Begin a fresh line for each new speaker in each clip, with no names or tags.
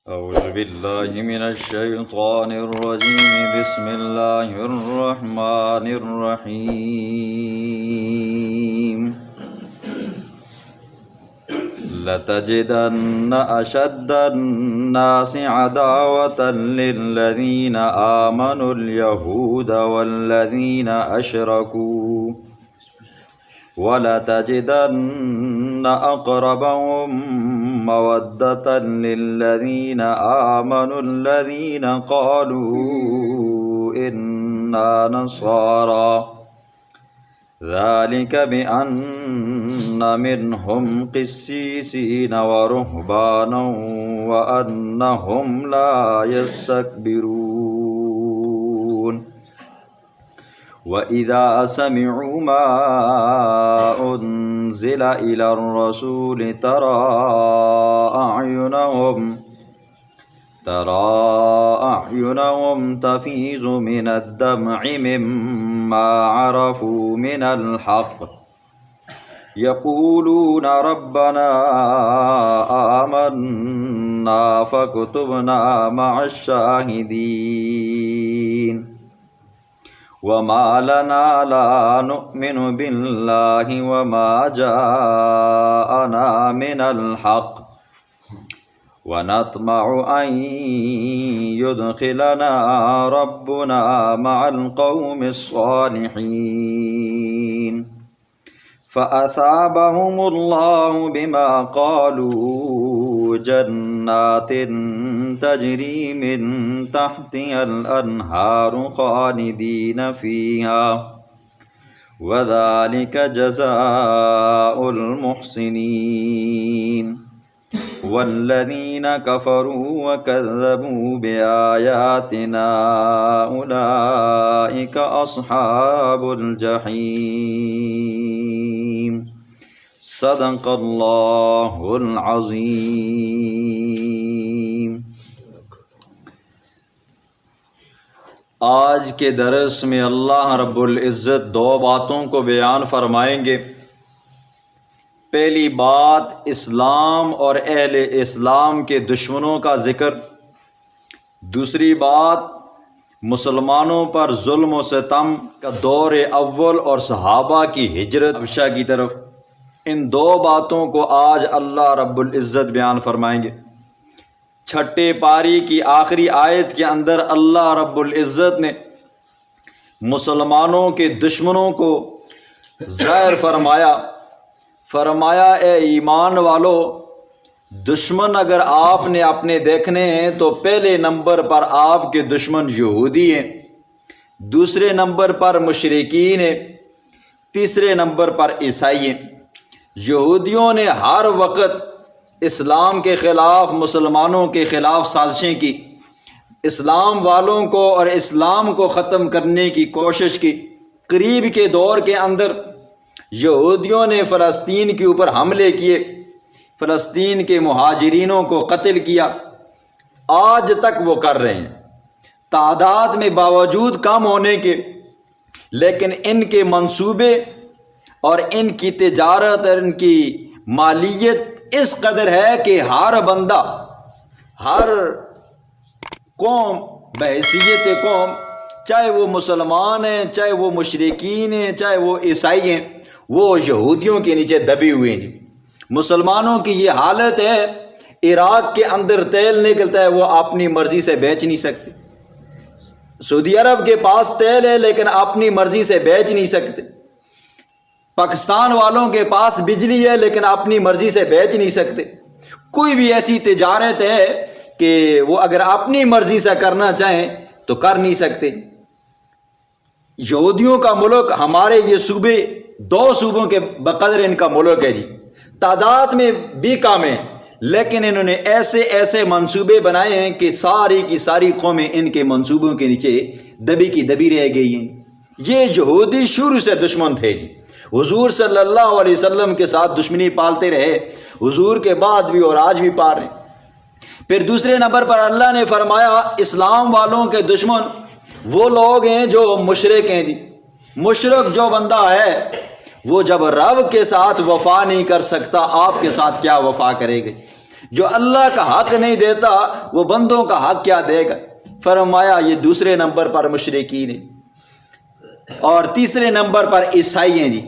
أعوذ بالله من الشيطان الرجيم. بسم الله الرحمن الرحيم. لتجدن أشد الناس عداوة للذين آمنوا اليهود والذين أشركوا ولتجدن أقربهم مودة للذين آمنوا الذين قالوا إنا نصارى ذلك بأن منهم قسيسين ورهبانا وأنهم لا يستكبرون. وَإِذَا سَمِعُوا مَا أُنزِلَ إِلَى الرَّسُولِ تَرَى أَعْيُنَهُمْ تَفِيضُ مِنَ الدَّمْعِ مِمَّا عَرَفُوا مِنَ الْحَقِّ يَقُولُونَ رَبَّنَا آمَنَّا فَاكْتُبْنَا مَعَ الشَّاهِدِينَ. وَمَا لَنَا لَا نُؤْمِنُ بِاللَّهِ وَمَا جَاءَنَا مِنَ الْحَقِّ وَنَطْمَعُ أَن يُدْخِلَنَا رَبُّنَا مَعَ الْقَوْمِ الصَّالِحِينَ. فَأَثَابَهُمُ اللَّهُ بِمَا قَالُوا جَنَّاتٍ تَجْرِي مِن تَحْتِهَا الْأَنْهَارُ خَالِدِينَ فِيهَا وَذَلِكَ جَزَاءُ الْمُحْسِنِينَ. وَالَّذِينَ كَفَرُوا وَكَذَّبُوا بِآيَاتِنَا أُولَئِكَ أَصْحَابُ الْجَحِيمِ. صدق اللہ العظیم. آج کے درس میں اللہ رب العزت دو باتوں کو بیان فرمائیں گے. پہلی بات اسلام اور اہل اسلام کے دشمنوں کا ذکر. دوسری بات مسلمانوں پر ظلم و ستم کا دور اول اور صحابہ کی ہجرت حبشہ کی طرف. ان دو باتوں کو آج اللہ رب العزت بیان فرمائیں گے. چھٹے پاری کی آخری آیت کے اندر اللہ رب العزت نے مسلمانوں کے دشمنوں کو ظاہر فرمایا اے ایمان والو، دشمن اگر آپ نے اپنے دیکھنے ہیں تو پہلے نمبر پر آپ کے دشمن یہودی ہیں، دوسرے نمبر پر مشرکین ہیں، تیسرے نمبر پر عیسائی ہیں. یہودیوں نے ہر وقت اسلام کے خلاف، مسلمانوں کے خلاف سازشیں کی، اسلام والوں کو اور اسلام کو ختم کرنے کی کوشش کی. قریب کے دور کے اندر یہودیوں نے فلسطین کے اوپر حملے کیے، فلسطین کے مہاجرینوں کو قتل کیا. آج تک وہ کر رہے ہیں، تعداد میں باوجود کم ہونے کے، لیکن ان کے منصوبے اور ان کی تجارت اور ان کی مالیت اس قدر ہے کہ ہر بندہ، ہر قوم بحیثیت قوم، چاہے وہ مسلمان ہیں، چاہے وہ مشرکین ہیں، چاہے وہ عیسائی ہیں، وہ یہودیوں کے نیچے دبی ہوئے ہیں. مسلمانوں کی یہ حالت ہے، عراق کے اندر تیل نکلتا ہے، وہ اپنی مرضی سے بیچ نہیں سکتے. سعودی عرب کے پاس تیل ہے لیکن اپنی مرضی سے بیچ نہیں سکتے. پاکستان والوں کے پاس بجلی ہے لیکن اپنی مرضی سے بیچ نہیں سکتے. کوئی بھی ایسی تجارت ہے کہ وہ اگر اپنی مرضی سے کرنا چاہیں تو کر نہیں سکتے. یہودیوں کا ملک، ہمارے یہ صوبے، دو صوبوں کے بقدر ان کا ملک ہے جی. تعداد میں بھی کم ہیں لیکن انہوں نے ایسے منصوبے بنائے ہیں کہ ساری کی ساری قومیں ان کے منصوبوں کے نیچے دبی کی دبی رہ گئی ہیں. یہ یہودی شروع سے دشمن تھے جی. حضور صلی اللہ علیہ وسلم کے ساتھ دشمنی پالتے رہے، حضور کے بعد بھی اور آج بھی پال رہے. پھر دوسرے نمبر پر اللہ نے فرمایا اسلام والوں کے دشمن وہ لوگ ہیں جو مشرک ہیں جی. مشرک جو بندہ ہے وہ جب رب کے ساتھ وفا نہیں کر سکتا، آپ کے ساتھ کیا وفا کرے گا؟ جو اللہ کا حق نہیں دیتا وہ بندوں کا حق کیا دے گا؟ فرمایا یہ دوسرے نمبر پر مشرکین ہیں اور تیسرے نمبر پر عیسائی ہیں جی۔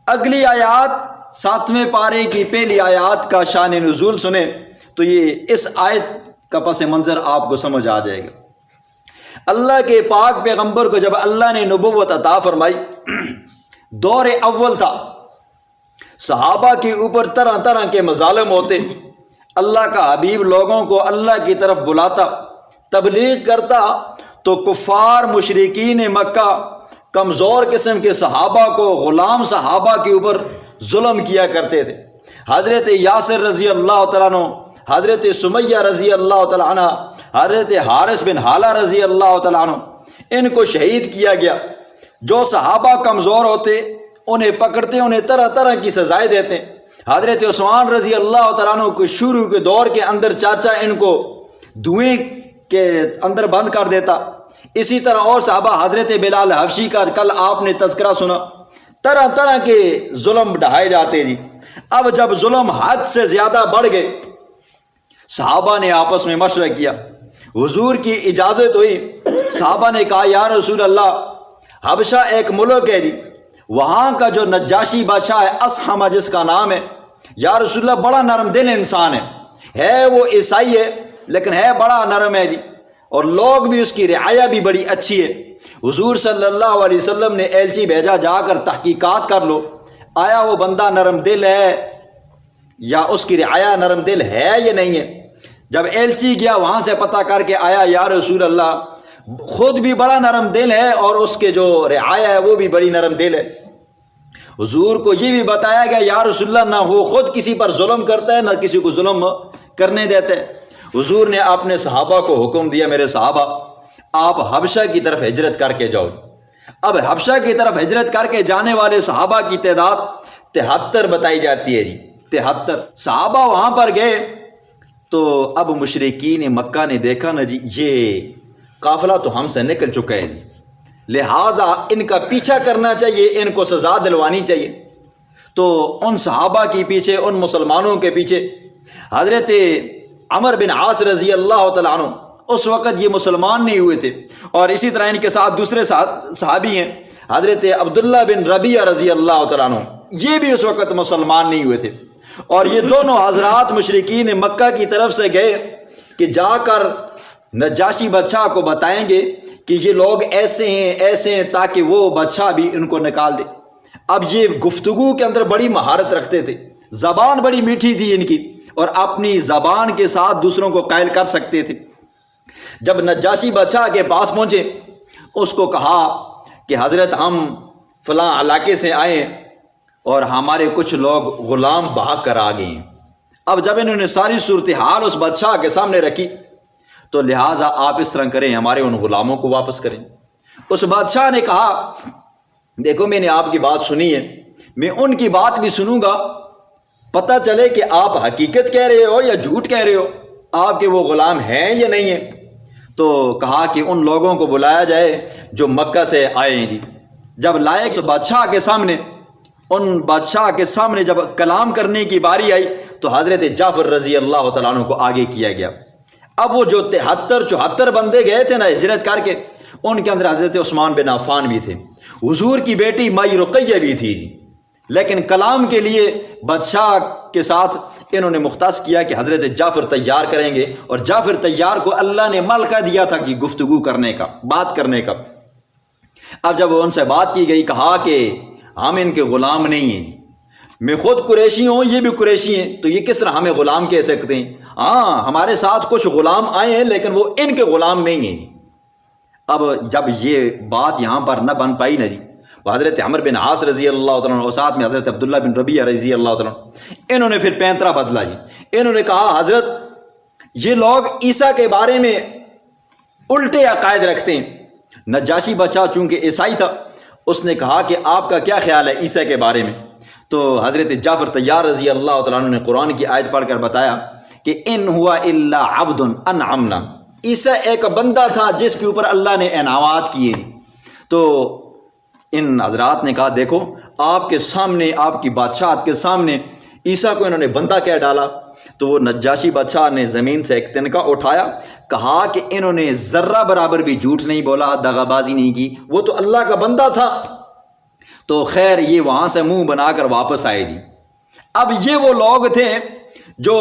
اگلی آیات 7ویں پارے کی پہلی آیات کا شان نزول سنیں تو یہ اس آیت کا پس منظر آپ کو سمجھ آ جائے گا۔ اللہ کے پاک پیغمبر کو جب اللہ نے نبوت عطا فرمائی، دور اول تھا، صحابہ کے اوپر طرح طرح کے مظالم ہوتے، اللہ کا حبیب لوگوں کو اللہ کی طرف بلاتا، تبلیغ کرتا تو کفار مشرکین مکہ کمزور قسم کے صحابہ کو، غلام صحابہ کے اوپر ظلم کیا کرتے تھے۔ حضرت یاسر رضی اللہ تعالیٰ عنہ، حضرت سمیہ رضی اللہ تعالیٰ عنہ، حضرت حارث بن حالہ رضی اللہ تعالیٰ عنہ، ان کو شہید کیا گیا۔ جو صحابہ کمزور ہوتے انہیں پکڑتے، انہیں طرح طرح کی سزائیں دیتے۔ حضرت عثمان رضی اللہ تعالیٰ عنہ کو شروع کے دور کے اندر چاچا ان کو دھوئیں کے اندر بند کر دیتا۔ اسی طرح اور صحابہ، حضرت بلال حبشی کا کل آپ نے تذکرہ سنا، طرح طرح کے ظلم ڈھائے جاتے جی۔ اب جب ظلم حد سے زیادہ بڑھ گئے، صحابہ نے آپس میں مشورہ کیا، حضور کی اجازت ہوئی، صحابہ نے کہا یا رسول اللہ، حبشہ ایک ملک ہے جی، وہاں کا جو نجاشی بادشاہ ہے، اسحمہ جس کا نام ہے، یا رسول اللہ بڑا نرم دل انسان ہے وہ عیسائی ہے لیکن ہے بڑا نرم ہے جی، اور لوگ بھی اس کی رعایا بھی بڑی اچھی ہے۔ حضور صلی اللہ علیہ وسلم نے ایلچی بھیجا، جا کر تحقیقات کر لو، آیا وہ بندہ نرم دل ہے یا اس کی رعایا نرم دل ہے یا نہیں ہے۔ جب ایلچی گیا وہاں سے پتہ کر کے آیا، یا رسول اللہ خود بھی بڑا نرم دل ہے اور اس کے جو رعایا ہے وہ بھی بڑی نرم دل ہے۔ حضور کو یہ بھی بتایا گیا، یا رسول اللہ نہ وہ خود کسی پر ظلم کرتا ہے نہ کسی کو ظلم کرنے دیتا ہے۔ حضور نے اپنے صحابہ کو حکم دیا، میرے صحابہ آپ حبشہ کی طرف ہجرت کر کے جاؤ۔ اب حبشہ کی طرف ہجرت کر کے جانے والے صحابہ کی تعداد 73 بتائی جاتی ہے جی، 73 صحابہ وہاں پر گئے تو اب مشرکین مکہ نے دیکھا نا جی یہ قافلہ تو ہم سے نکل چکا ہے جی، لہٰذا ان کا پیچھا کرنا چاہیے، ان کو سزا دلوانی چاہیے۔ تو ان صحابہ کے پیچھے، ان مسلمانوں کے پیچھے حضرت عمر بن عاص رضی اللہ تعالیٰ عنہ، اس وقت یہ مسلمان نہیں ہوئے تھے، اور اسی طرح ان کے ساتھ دوسرے صحابی ہیں حضرت عبداللہ بن ربیعہ رضی اللہ تعالیٰ عنہ، یہ بھی اس وقت مسلمان نہیں ہوئے تھے، اور یہ دونوں حضرات مشرکین مکہ کی طرف سے گئے کہ جا کر نجاشی بادشاہ کو بتائیں گے کہ یہ لوگ ایسے ہیں تاکہ وہ بادشاہ بھی ان کو نکال دے۔ اب یہ گفتگو کے اندر بڑی مہارت رکھتے تھے، زبان بڑی میٹھی تھی ان کی، اور اپنی زبان کے ساتھ دوسروں کو قائل کر سکتے تھے۔ جب نجاشی بادشاہ کے پاس پہنچے، اس کو کہا کہ حضرت ہم فلاں علاقے سے آئے اور ہمارے کچھ لوگ غلام بھاگ کر آ گئے ہیں۔ اب جب انہوں نے ساری صورتحال اس بادشاہ کے سامنے رکھی تو لہٰذا آپ اس طرح کریں، ہمارے ان غلاموں کو واپس کریں۔ اس بادشاہ نے کہا دیکھو میں نے آپ کی بات سنی ہے، میں ان کی بات بھی سنوں گا، پتہ چلے کہ آپ حقیقت کہہ رہے ہو یا جھوٹ کہہ رہے ہو، آپ کے وہ غلام ہیں یا نہیں ہیں۔ تو کہا کہ ان لوگوں کو بلایا جائے جو مکہ سے آئے ہیں جی۔ جب لائے تو بادشاہ کے سامنے، ان بادشاہ کے سامنے جب کلام کرنے کی باری آئی تو حضرت جعفر رضی اللہ تعالیٰ عنہ کو آگے کیا گیا۔ اب وہ جو 73 بندے گئے تھے نا ہجرت کر کے، ان کے اندر حضرت عثمان بن عفان بھی تھے، حضور کی بیٹی مائی رقیہ بھی تھی جی، لیکن کلام کے لیے بادشاہ کے ساتھ انہوں نے مختص کیا کہ حضرت جعفر تیار کریں گے، اور جعفر تیار کو اللہ نے ملکہ دیا تھا کہ گفتگو کرنے کا، بات کرنے کا۔ اب جب ان سے بات کی گئی، کہا کہ ہم ان کے غلام نہیں ہیں جی، میں خود قریشی ہوں، یہ بھی قریشی ہیں، تو یہ کس طرح ہمیں غلام کہہ سکتے ہیں؟ ہاں ہمارے ساتھ کچھ غلام آئے ہیں لیکن وہ ان کے غلام نہیں ہیں جی۔ اب جب یہ بات یہاں پر نہ بن پائی نا جی، وہ حضرت عمر بن عاص رضی اللہ تعالیٰ عنہ اور ساتھ میں حضرت عبداللہ بن ربیعہ رضی اللہ تعالیٰ عنہ، انہوں نے پھر پینترا بدلا جی۔ انہوں نے کہا حضرت یہ لوگ عیسیٰ کے بارے میں الٹے عقائد رکھتے ہیں۔ نجاشی بادشاہ چونکہ عیسائی تھا، اس نے کہا کہ آپ کا کیا خیال ہے عیسیٰ کے بارے میں؟ تو حضرت جعفر تیار رضی اللہ تعالیٰ عنہ نے قرآن کی آیت پڑھ کر بتایا کہ ان ہوا الا عبد انعمنا، عیسیٰ ایک بندہ تھا جس کے اوپر اللہ نے انعامات کیے۔ تو ان حضرات نے کہا دیکھو آپ کے سامنے، آپ کی بادشاہت کے سامنے عیسیٰ کو انہوں نے بندہ کہہ ڈالا۔ تو وہ نجاشی بادشاہ نے زمین سے ایک تنکا اٹھایا، کہا کہ انہوں نے ذرہ برابر بھی جھوٹ نہیں بولا، دغا بازی نہیں کی، وہ تو اللہ کا بندہ تھا۔ تو خیر یہ وہاں سے منہ بنا کر واپس آئے جی۔ اب یہ وہ لوگ تھے جو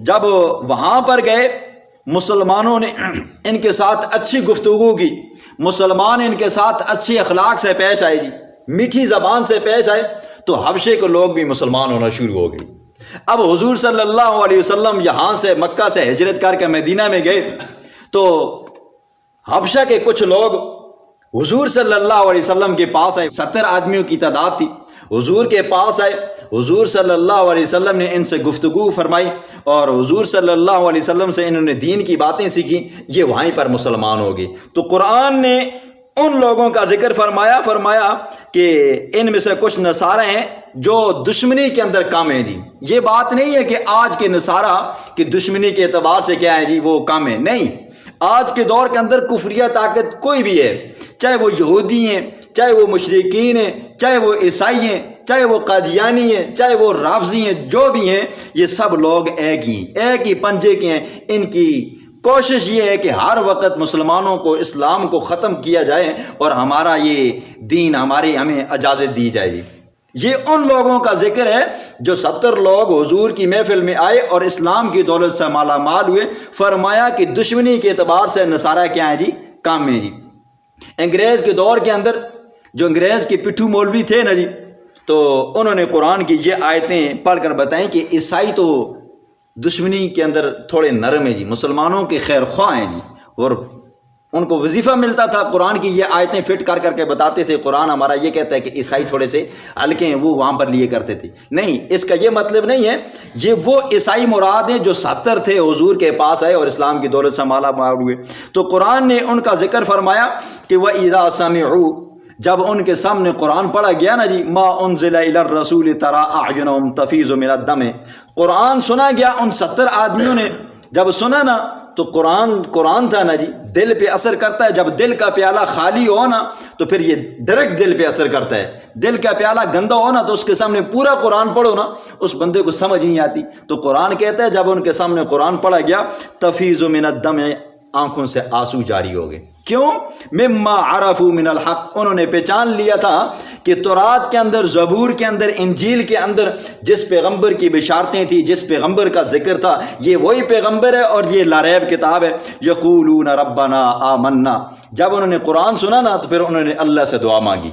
جب وہاں پر گئے، مسلمانوں نے ان کے ساتھ اچھی گفتگو کی، مسلمان ان کے ساتھ اچھی اخلاق سے پیش آئے جی، میٹھی زبان سے پیش آئے، تو حبشے کے لوگ بھی مسلمان ہونا شروع ہو گئے۔ اب حضور صلی اللہ علیہ وسلم یہاں سے مکہ سے ہجرت کر کے مدینہ میں گئے، تو حبشہ کے کچھ لوگ حضور صلی اللہ علیہ وسلم کے پاس آئے، 70 آدمیوں کی تعداد تھی، حضور کے پاس آئے، حضور صلی اللہ علیہ وسلم نے ان سے گفتگو فرمائی، اور حضور صلی اللہ علیہ وسلم سے انہوں نے دین کی باتیں سیکھی، یہ وہیں پر مسلمان ہو گئے۔ تو قرآن نے ان لوگوں کا ذکر فرمایا کہ ان میں سے کچھ نصارہ ہیں جو دشمنی کے اندر کم ہیں جی۔ یہ بات نہیں ہے کہ آج کے نصارہ کی دشمنی کے اعتبار سے کیا ہے جی وہ کم ہے، نہیں، آج کے دور کے اندر کفریہ طاقت کوئی بھی ہے، چاہے وہ یہودی ہیں، چاہے وہ مشرکین ہیں، چاہے وہ عیسائی ہیں، چاہے وہ قادیانی ہیں، چاہے وہ رافضی ہیں، جو بھی ہیں یہ سب لوگ ایک ہی پنجے کے ہیں۔ ان کی کوشش یہ ہے کہ ہر وقت مسلمانوں کو، اسلام کو ختم کیا جائے اور ہمارا یہ دین ہمیں اجازت دی جائے گی۔ یہ ان لوگوں کا ذکر ہے جو 70 لوگ حضور کی محفل میں آئے اور اسلام کی دولت سے مالا مال ہوئے۔ فرمایا کہ دشمنی کے اعتبار سے نصارہ کیا ہیں جی، کام میں جی۔ انگریز کے دور کے اندر جو انگریز کے پٹھو مولوی تھے نا جی، تو انہوں نے قرآن کی یہ آیتیں پڑھ کر بتائیں کہ عیسائی تو دشمنی کے اندر تھوڑے نرم ہیں جی، مسلمانوں کے خیر خواہ ہیں جی، اور ان کو وظیفہ ملتا تھا، قرآن کی یہ آیتیں فٹ کر کر کے بتاتے تھے، قرآن ہمارا یہ کہتا ہے کہ عیسائی تھوڑے سے ہلکے ہیں، وہ وہاں پر لیے کرتے تھے۔ نہیں، اس کا یہ مطلب نہیں ہے، یہ وہ عیسائی مراد ہیں جو 70 تھے، حضور کے پاس آئے اور اسلام کی دولت سے مالا مال ہوئے۔ تو قرآن نے ان کا ذکر فرمایا کہ وَإِذَا سَمِعُوا، جب ان کے سامنے قرآن پڑھا گیا نا جی، مَا أُنزِلَ إِلَى الرَّسُولِ تَرَىٰ أَعْيُنَهُمْ تَفِيضُ مِنَ الدَّمِ، قرآن سنا گیا، ان 70 آدمیوں نے جب سنا نا تو قرآن تھا نا جی، دل پہ اثر کرتا ہے۔ جب دل کا پیالہ خالی ہو نا تو پھر یہ ڈائریکٹ دل پہ اثر کرتا ہے۔ دل کا پیالہ گندا ہو نا تو اس کے سامنے پورا قرآن پڑھو نا، اس بندے کو سمجھ نہیں آتی۔ تو قرآن کہتا ہے جب ان کے سامنے قرآن پڑھا گیا، تفیض من الدم، آنکھوں سے آنسو جاری ہو گئے۔ کیوں؟ مما عرفوا من الحق، انہوں نے پہچان لیا تھا کہ تورات کے اندر، زبور کے اندر، انجیل کے اندر جس پیغمبر کی بشارتیں تھیں، جس پیغمبر کا ذکر تھا، یہ وہی پیغمبر ہے اور یہ لاریب کتاب ہے۔ یقولون ربنا آمنا، جب انہوں نے قرآن سنا نا تو پھر انہوں نے اللہ سے دعا مانگی۔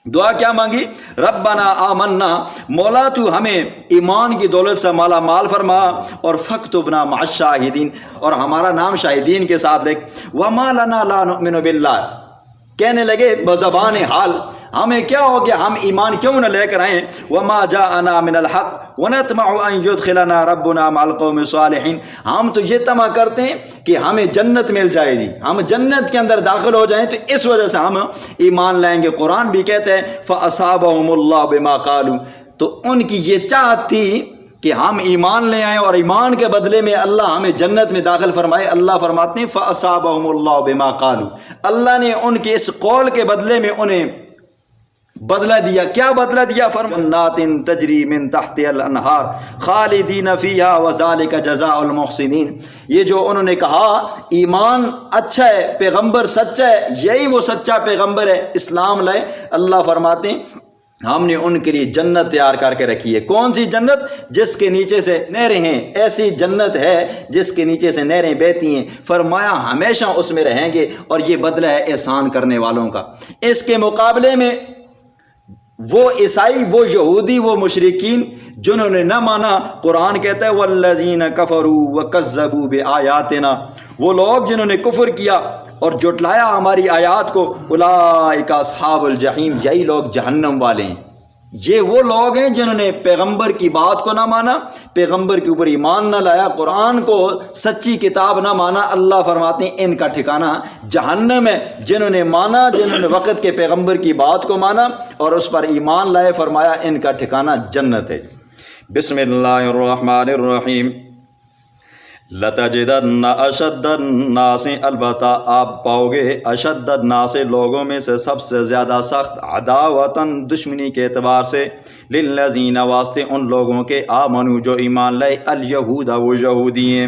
دعا کیا مانگی؟ ربنا آمنا، مولا تو ہمیں ایمان کی دولت سے مالا مال فرما، اور فاکتبنا مع الشاہدین، اور ہمارا نام شاہدین کے ساتھ لکھ۔ وما لنا لا نؤمن باللہ، کہنے لگے بزبان حال ہمیں کیا ہو گیا، ہم ایمان کیوں نہ لے کر آئیں۔ وما جاءنا من الحق ونطمع ان يدخلنا ربنا مع القوم الصالحین، ہم تو یہ طمع کرتے ہیں کہ ہمیں جنت مل جائے جی، ہم جنت کے اندر داخل ہو جائیں، تو اس وجہ سے ہم ایمان لائیں گے۔ قرآن بھی کہتے ہیں فاصابهم الله بما قالوا، تو ان کی یہ چاہت تھی کہ ہم ایمان لے آئیں اور ایمان کے بدلے میں اللہ ہمیں جنت میں داخل فرمائے۔ اللہ فرماتے ہیں فَأَصَابَهُمُ اللَّهُ بِمَا قَالُوا، اللہ نے ان کے اس قول کے بدلے میں انہیں بدلہ دیا۔ کیا بدلہ دیا؟ جنات تجری من تحتها الانہار خالدین فیہا وذالک جزاء المحسنین، یہ جو انہوں نے کہا ایمان اچھا ہے، پیغمبر سچا ہے، یہی وہ سچا پیغمبر ہے، اسلام لائے۔ اللہ فرماتے ہیں ہم نے ان کے لیے جنت تیار کر کے رکھی ہے۔ کون سی جنت؟ جس کے نیچے سے نہریں ہیں، ایسی جنت ہے جس کے نیچے سے نہریں بہتی ہیں۔ فرمایا ہمیشہ اس میں رہیں گے، اور یہ بدلہ ہے احسان کرنے والوں کا۔ اس کے مقابلے میں وہ عیسائی، وہ یہودی، وہ مشرکین جنہوں نے نہ مانا، قرآن کہتا ہے والذین کفروا وکذبوا بآیاتنا، وہ لوگ جنہوں نے کفر کیا اور جھٹلایا ہماری آیات کو، اولئک اصحاب الجحیم، یہی لوگ جہنم والے ہیں۔ یہ وہ لوگ ہیں جنہوں نے پیغمبر کی بات کو نہ مانا، پیغمبر کے اوپر ایمان نہ لایا، قرآن کو سچی کتاب نہ مانا۔ اللہ فرماتے ہیں ان کا ٹھکانہ جہنم ہے۔ جنہوں نے مانا، جنہوں نے وقت کے پیغمبر کی بات کو مانا اور اس پر ایمان لائے، فرمایا ان کا ٹھکانہ جنت ہے۔ بسم اللہ الرحمن الرحیم۔ لتجدن اشد الناس، البتہ آپ پاؤ گے اشد الناس، لوگوں میں سے سب سے زیادہ سخت، عداوتاً دشمنی کے اعتبار سے، للذین، واسطے ان لوگوں کے، آمنو جو ایمان لائے، الیہود وہ یہودی ہیں،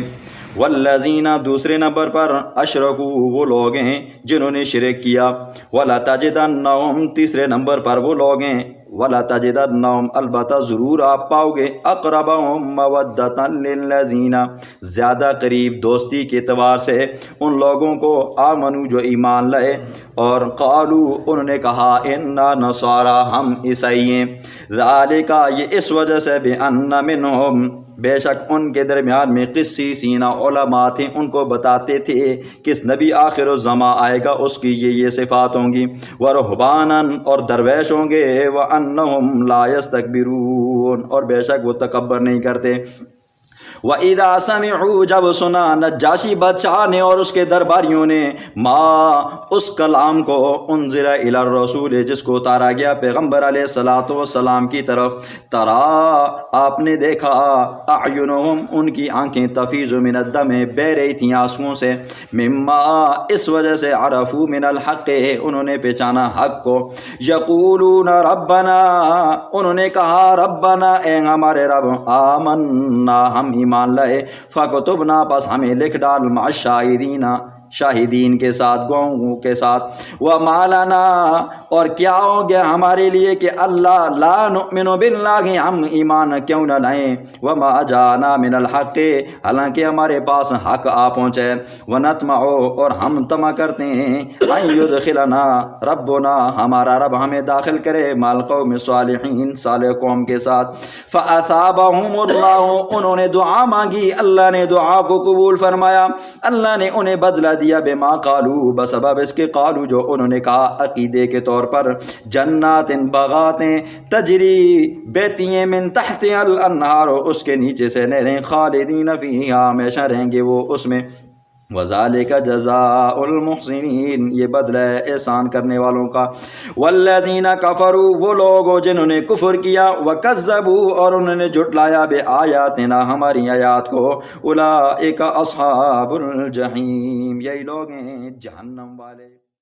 والذین دوسرے نمبر پر، اشرکو وہ لوگ ہیں جنہوں نے شرک کیا، ولتجدنہم تیسرے نمبر پر وہ لوگ ہیں، ولتجدنہم البتہ ضرور آپ پاؤ گے، اقربہم مودۃ للذین زیادہ قریب دوستی کے اعتبار سے ان لوگوں کو، آمنو جو ایمان لائے، اور قالو انہوں نے کہا، انا نصارا ہم عیسائی ہیں، ذالک یہ اس وجہ سے، بان منہم بے شک ان کے درمیان میں، قسیسین علماء تھے، ان کو بتاتے تھے کس نبی آخر الزماں آئے گا اس کی یہ صفات ہوں گی، ورہبانا اور درویش ہوں گے، وانہم لا یستکبرون اور بے شک وہ تکبر نہیں کرتے۔ وَإِذَا سَمِعُوا جب سنا نجاشی بادشاہ نے اور اس کے درباریوں نے، ما اس کلام کو، انزل الی الرسول جس کو اتارا گیا پیغمبر علیہ الصلوۃ والسلام کی طرف، ترا آپ نے دیکھا، اعینہم ان کی آنکھیں، تفیض من الدم بہ رہی تھیں آنسوؤں سے، مما اس وجہ سے، عرفوا من الحق انہوں نے پہچانا حق کو، یقولون ربنا انہوں نے کہا، ربنا اے ہمارے رب، آمنا ہم ایمان لائے، فَكُتُبْنَا پس ہمیں لکھ ڈال، مع الشاہدین شاہدین کے ساتھ، گواہوں کے ساتھ، وَمَا لَنَا اور کیا ہو گیا ہمارے لیے کہ اللہ لا نؤمن باللہ ہم ایمان کیوں نہ لائیں، وَمَا جَاءَنَا مِنَ الْحَقِّ حالانکہ ہمارے پاس حق آ پہنچے، وَنَطْمَعُ اور ہم طمع کرتے ہیں، أَن يُدْخِلَنَا ربنا ہمارا رب ہمیں داخل کرے، مع القوم الصالحین صالح قوم کے ساتھ، فَأَثَابَهُمُ اللَّهُ انہوں نے دعا مانگی، اللہ نے دعا کو قبول فرمایا، اللہ نے انہیں بدلہ دیا، بما قالو بسبب اس کے، قالو جو انہوں نے کہا، عقیدے کے طور پر، جنات باغاتیں، تجری بہتی ہیں، من تحت الانہار اس کے نیچے سے نہریں، خالدین فیہا ہمیشہ رہیں گے وہ اس میں، وذالک جزاء المحسنین یہ بدلہ ہے احسان کرنے والوں کا، والذین کفروا وہ لوگ جنہوں نے کفر کیا، وکذبوا اور انہوں نے جھٹلایا، بآیاتنا ہماری آیات کو، اولئک اصحاب الجحیم یہی لوگ ہیں جہنم والے۔